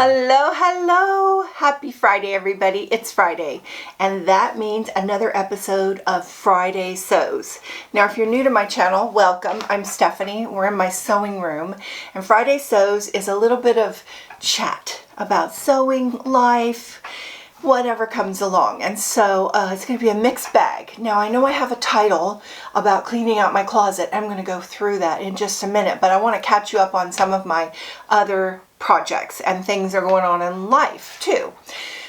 Hello, hello. Happy Friday, everybody. It's Friday, and that means another episode of Friday Sews. Now, if you're new to my channel, welcome. I'm Stephanie. We're in my sewing room, and Friday Sews is a little bit of chat about sewing, life, whatever comes along. And so it's going to be a mixed bag. Now, I know I have a title about cleaning out my closet. I'm going to go through that in just a minute, but I want to catch you up on some of my other projects and things that are going on in life too.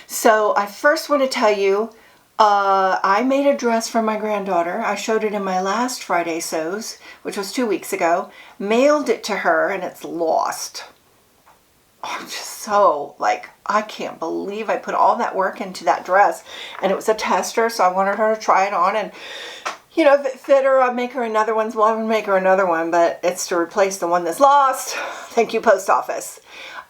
So I first want to tell you, I made a dress for my granddaughter. I showed it in my last Friday Sews, which was 2 weeks ago, mailed it to her, and it's lost. I'm just so I can't believe I put all that work into that dress, and it was a tester, so I wanted her to try it on, and you know, if it fit her, I'll make her another one. Well, I'm gonna make her another one, but it's to replace the one that's lost. Thank you, post office.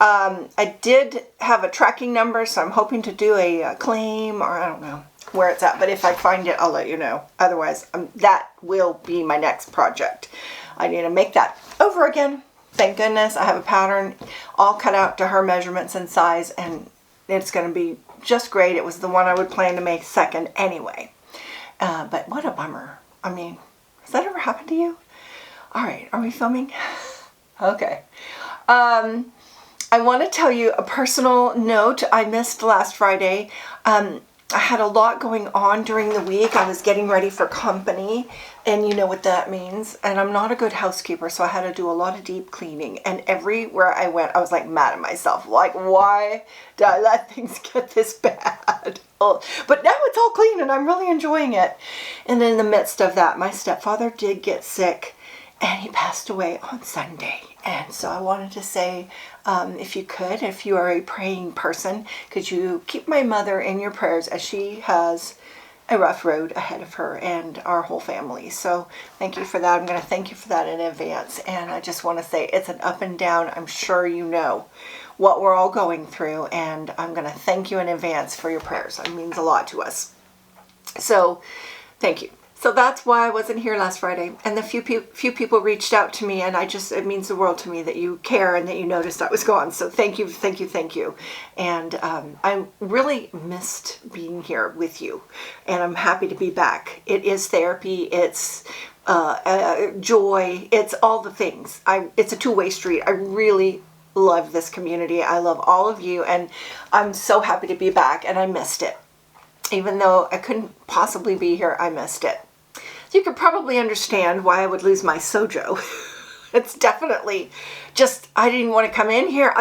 I did have a tracking number, so I'm hoping to do a claim, or I don't know where it's at, but if I find it, I'll let you know. Otherwise, that will be my next project. I need to make that over again. Thank goodness I have a pattern all cut out to her measurements and size, and it's going to be just great. It was the one I would plan to make second anyway. But what a bummer. I mean, has that ever happened to you? All right, are we filming? Okay. I want to tell you a personal note. I missed last Friday. I had a lot going on during the week. I was getting ready for company, and you know what that means. And I'm not a good housekeeper, so I had to do a lot of deep cleaning. And everywhere I went, I was like mad at myself. Like, why did I let things get this bad? Oh. But now it's all clean, and I'm really enjoying it. And in the midst of that, my stepfather did get sick, and he passed away on Sunday. And so I wanted to say, if you are a praying person, could you keep my mother in your prayers, as she has a rough road ahead of her and our whole family. So thank you for that. I'm going to thank you for that in advance. And I just want to say it's an up and down. I'm sure you know what we're all going through. And I'm going to thank you in advance for your prayers. It means a lot to us. So thank you. So that's why I wasn't here last Friday. And the few people reached out to me, and it means the world to me that you care and that you noticed I was gone. So thank you, thank you, thank you. And I really missed being here with you, and I'm happy to be back. It is therapy. It's joy. It's all the things. It's a two-way street. I really love this community. I love all of you, and I'm so happy to be back, and I missed it. Even though I couldn't possibly be here, I missed it. You could probably understand why I would lose my sojo. It's definitely just, I didn't want to come in here.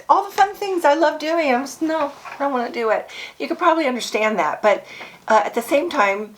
All the fun things I love doing, I don't want to do it. You could probably understand that. But at the same time,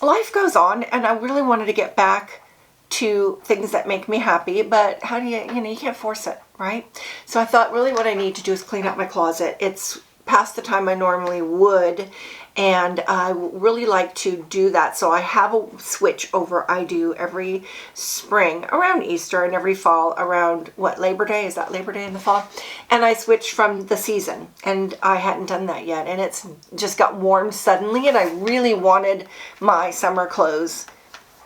life goes on, and I really wanted to get back to things that make me happy. But how do you can't force it, right? So I thought really what I need to do is clean out my closet. It's past the time I normally would, and I really like to do that. So I have a switch over I do every spring around Easter, and every fall around Labor Day? Is that Labor Day in the fall? And I switch from the season, and I hadn't done that yet, and it's just got warm suddenly, and I really wanted my summer clothes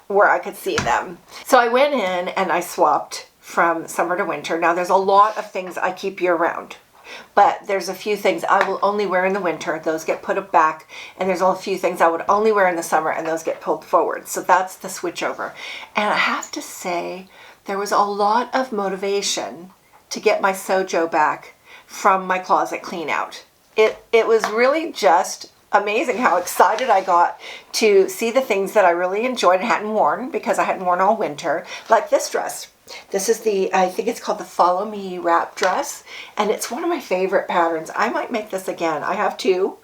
where I could see them. So I went in and I swapped from summer to winter. Now there's a lot of things I keep year round, but there's a few things I will only wear in the winter. Those get put back. And there's a few things I would only wear in the summer, and those get pulled forward. So that's the switch over. And I have to say, there was a lot of motivation to get my sojo back from my closet clean out. It was really just amazing how excited I got to see the things that I really enjoyed and hadn't worn, because I hadn't worn all winter, like this dress. This is I think it's called the Follow Me wrap dress, and it's one of my favorite patterns. I might make this again. I have two,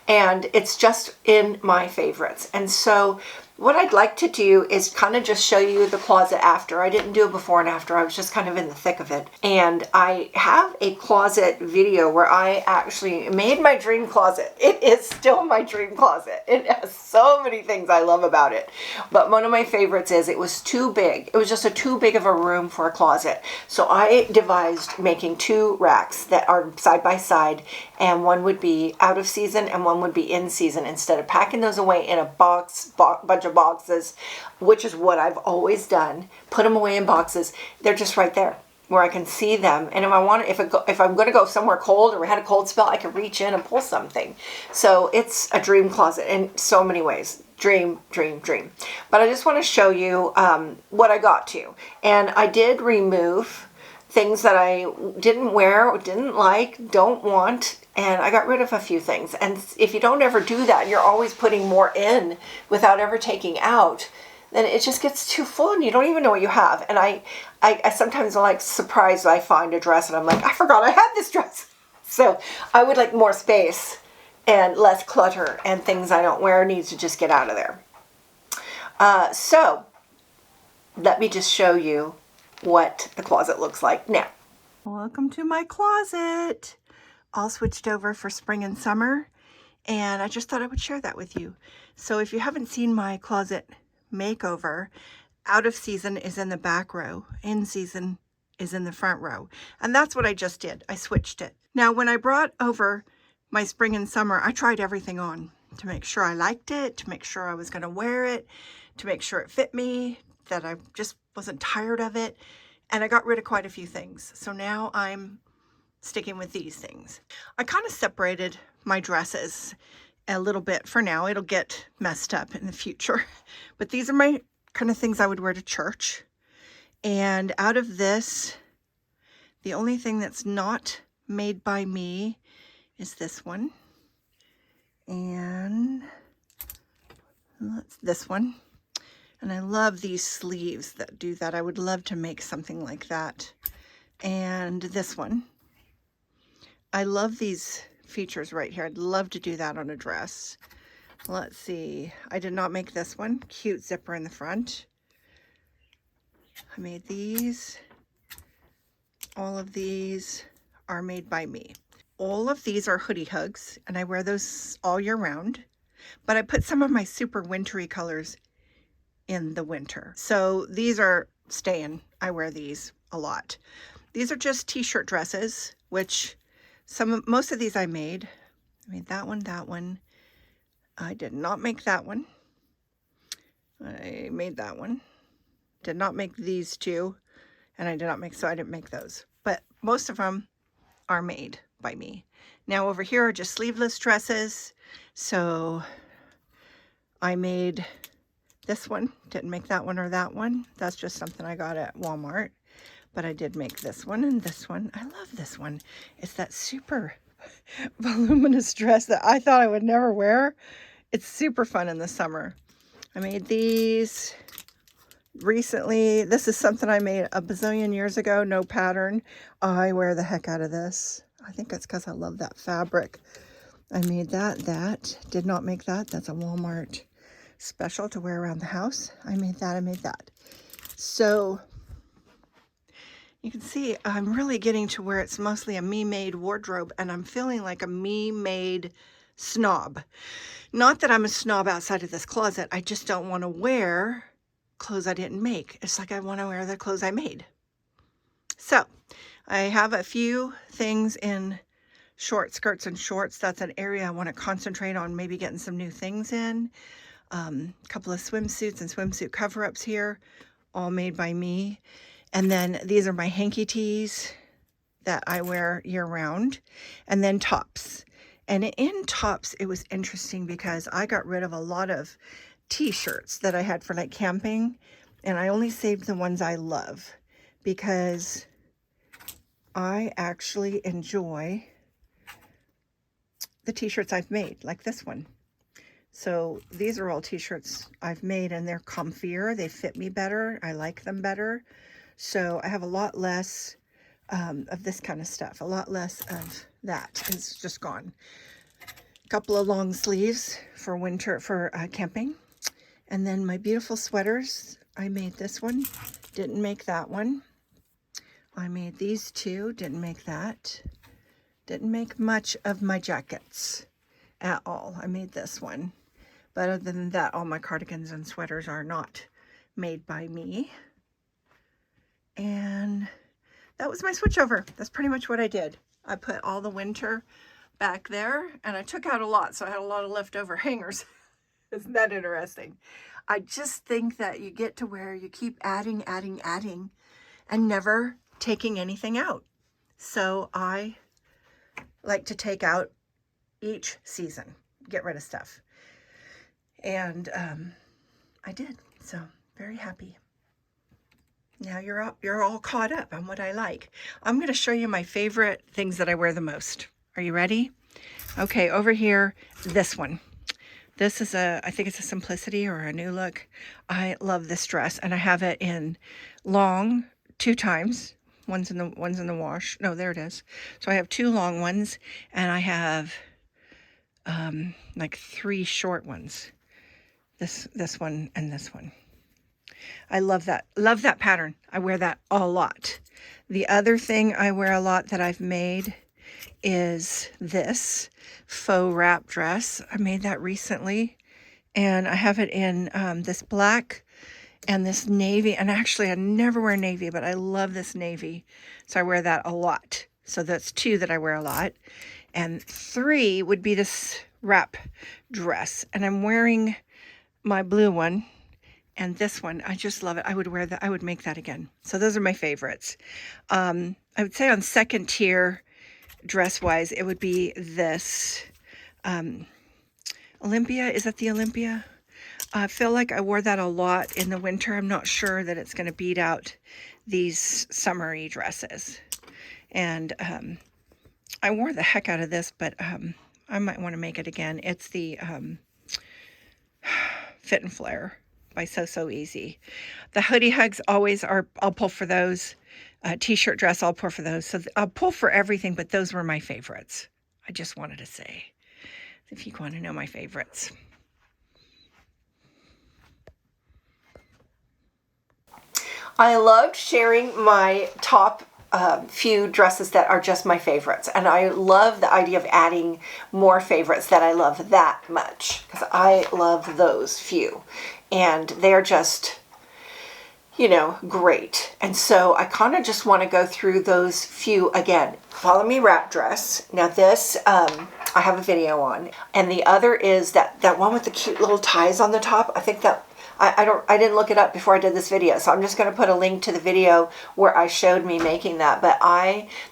and it's just in my favorites. And so what I'd like to do is kind of just show you the closet after. I didn't do a before and after. I was just kind of in the thick of it. And I have a closet video where I actually made my dream closet. It is still my dream closet. It has so many things I love about it. But one of my favorites is it was too big. It was just too big of a room for a closet. So I devised making two racks that are side by side, and one would be out of season and one would be in season, instead of packing those away in a bunch of boxes, which is what I've always done. Put them away in boxes. They're just right there. where I can see them. And if I want, if I'm going to go somewhere cold or had a cold spell, I can reach in and pull something. So it's a dream closet in so many ways. Dream, dream, dream. But I just want to show you what I got to. And I did remove things that I didn't wear, didn't like, don't want, and I got rid of a few things. And if you don't ever do that, you're always putting more in without ever taking out, then it just gets too full and you don't even know what you have. And I sometimes am like surprised I find a dress and I'm like, I forgot I had this dress. So I would like more space and less clutter, and things I don't wear needs to just get out of there. So let me just show you what the closet looks like now. Welcome to my closet. All switched over for spring and summer, and I just thought I would share that with you. So if you haven't seen my closet makeover, out of season is in the back row, in season is in the front row, and that's what I just did. I switched it. Now when I brought over my spring and summer, I tried everything on to make sure I liked it, to make sure I was going to wear it, to make sure it fit me, that I just wasn't tired of it. And I got rid of quite a few things. So now I'm sticking with these things. I kind of separated my dresses a little bit for now. It'll get messed up in the future. But these are my kind of things I would wear to church. And out of this, the only thing that's not made by me is this one. And that's this one. And I love these sleeves that do that. I would love to make something like that. And this one. I love these features right here. I'd love to do that on a dress. Let's see. I did not make this one. Cute zipper in the front. I made these. All of these are made by me. All of these are Hoodie Hugs, and I wear those all year round. But I put some of my super wintry colors in the winter. So these are staying. I wear these a lot. These are just t-shirt dresses, which most of these I made. I made that one, that one. I did not make that one. I made that one. Did not make these two, and I didn't make those. But most of them are made by me. Now over here are just sleeveless dresses. So I made this one. Didn't make that one or that one. That's just something I got at Walmart. But I did make this one and this one. I love this one. It's that super voluminous dress that I thought I would never wear. It's super fun in the summer. I made these recently. This is something I made a bazillion years ago. No pattern. I wear the heck out of this. I think it's because I love that fabric. I made that. Did not make that. That's a Walmart special to wear around the house. I made that. So you can see I'm really getting to where it's mostly a me-made wardrobe, and I'm feeling like a me-made snob. Not that I'm a snob outside of this closet. I just don't want to wear clothes I didn't make. It's like I want to wear the clothes I made. So I have a few things in short skirts and shorts. That's an area I want to concentrate on, maybe getting some new things in. A couple of swimsuits and swimsuit cover-ups here, all made by me. And then these are my hanky tees that I wear year-round. And then tops. And in tops, it was interesting because I got rid of a lot of t-shirts that I had for like camping. And I only saved the ones I love because I actually enjoy the t-shirts I've made, like this one. So these are all t-shirts I've made, and they're comfier. They fit me better. I like them better. So I have a lot less of this kind of stuff. A lot less of that. It's just gone. A couple of long sleeves for winter, for camping. And then my beautiful sweaters. I made this one. Didn't make that one. I made these two. Didn't make that. Didn't make much of my jackets at all. I made this one. But other than that, all my cardigans and sweaters are not made by me. And that was my switchover. That's pretty much what I did. I put all the winter back there, and I took out a lot, so I had a lot of leftover hangers. Isn't that interesting? I just think that you get to where you keep adding, and never taking anything out. So I like to take out each season, get rid of stuff. And I did, so very happy. Now you're all caught up on what I like. I'm going to show you my favorite things that I wear the most. Are you ready? Okay, over here, this one. This is I think it's a Simplicity or a New Look. I love this dress, and I have it in long 2 times. One's in the wash. No, there it is. So I have 2 long ones, and I have like 3 short ones. This one and this one. I love that. Love that pattern. I wear that a lot. The other thing I wear a lot that I've made is this faux wrap dress. I made that recently, and I have it in this black and this navy. And actually, I never wear navy, but I love this navy, so I wear that a lot. So that's 2 that I wear a lot, and 3 would be this wrap dress. And I'm wearing my blue one and this one. I just love it. I would wear that. I would make that again. So those are my favorites. I would say on second tier, dress-wise, it would be this Olympia. Is that the Olympia? I feel like I wore that a lot in the winter. I'm not sure that it's going to beat out these summery dresses. And I wore the heck out of this, but I might want to make it again. It's the Fit and Flare by So Easy. The Hoodie Hugs always are, I'll pull for those. T-shirt dress, I'll pull for those. So I'll pull for everything, but those were my favorites. I just wanted to say, if you want to know my favorites. I loved sharing my top few dresses that are just my favorites, and I love the idea of adding more favorites that I love that much, because I love those few, and they're just, you know, great. And so I kind of just want to go through those few again. Follow Me wrap dress. Now this I have a video on, and the other is that one with the cute little ties on the top. I think that I didn't look it up before I did this video, so I'm just going to put a link to the video where I showed me making that. But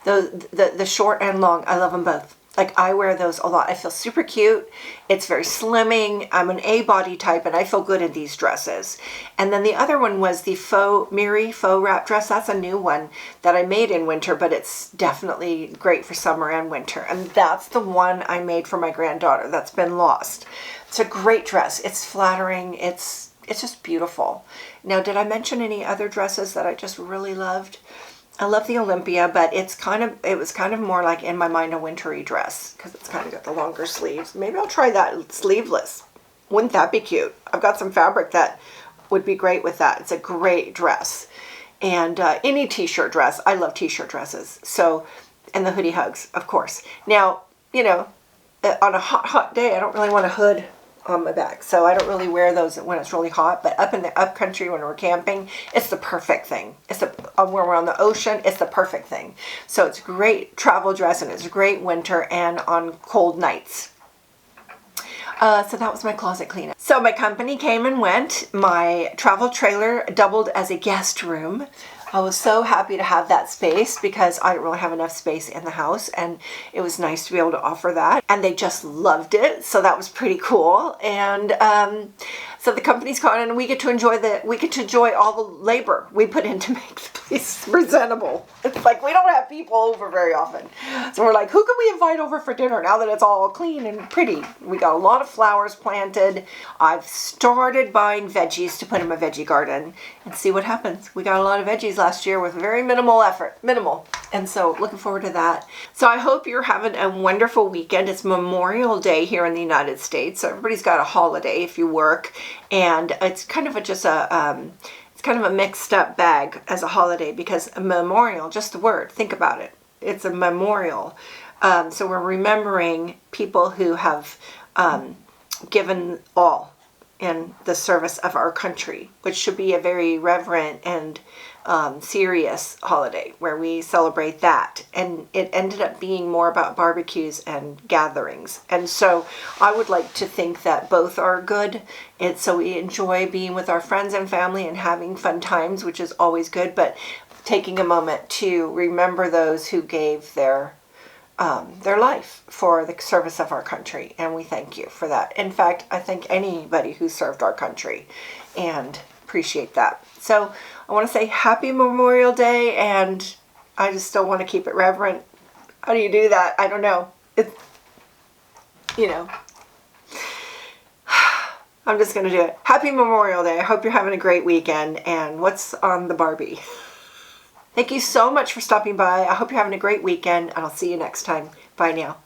the short and long, I love them both. Like, I wear those a lot. I feel super cute. It's very slimming. I'm an A body type, and I feel good in these dresses. And then the other one was the Mirri faux wrap dress. That's a new one that I made in winter, but it's definitely great for summer and winter. And that's the one I made for my granddaughter that's been lost. It's a great dress. It's flattering. It's just beautiful. Now, did I mention any other dresses that I just really loved? I love the Olympia, but it was kind of more like, in my mind, a wintry dress, because it's kind of got the longer sleeves. Maybe I'll try that sleeveless. Wouldn't that be cute? I've got some fabric that would be great with that. It's a great dress. And any t-shirt dress. I love t-shirt dresses. So, and the Hoodie Hugs, of course. Now, you know, on a hot day, I don't really want a hood on my back, so I don't really wear those when it's really hot. But up in the up country when we're camping, it's the perfect thing. It's when we're on the ocean, it's the perfect thing. So it's a great travel dress, and it's a great winter and on cold nights. So that was my closet cleanup. So my company came and went. My travel trailer doubled as a guest room. I was so happy to have that space, because I don't really have enough space in the house, and it was nice to be able to offer that. And they just loved it, so that was pretty cool. And so the company's gone, and we get to enjoy all the labor we put in to make the place presentable. It's like, we don't have people over very often, so we're like, who can we invite over for dinner now that it's all clean and pretty? We got a lot of flowers planted. I've started buying veggies to put in my veggie garden and see what happens. We got a lot of veggies last year with very minimal effort. And so looking forward to that. So I hope you're having a wonderful weekend. It's Memorial Day here in the United States, so everybody's got a holiday if you work. And it's kind of it's kind of a mixed up bag as a holiday, because a memorial, just the word, think about it. It's a memorial. So we're remembering people who have given all in the service of our country, which should be a very reverent and serious holiday where we celebrate that. And it ended up being more about barbecues and gatherings. And so I would like to think that both are good. So we enjoy being with our friends and family and having fun times, which is always good. But taking a moment to remember those who gave their life for the service of our country, and we thank you for that. In fact, I thank anybody who served our country and appreciate that. So I want to say happy Memorial Day, and I just still want to keep it reverent. How do you do that? I don't know. It's, you know, I'm just going to do it. Happy Memorial Day. I hope you're having a great weekend. And what's on the Barbie? Thank you so much for stopping by. I hope you're having a great weekend, and I'll see you next time. Bye now.